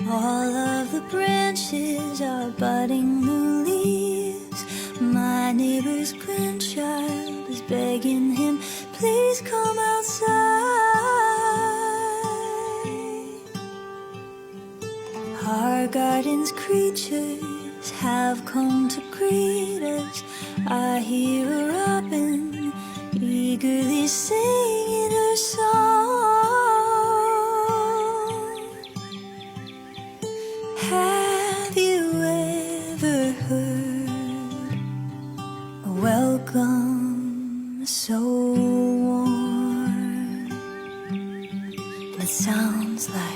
All of the branches are budding new leaves. My neighbor's grandchild is begging him, please come outside. Our garden's creatures have come to greet us. I hear a robin eagerly singing her song. Have you ever heard a welcome so warm? And it sounds like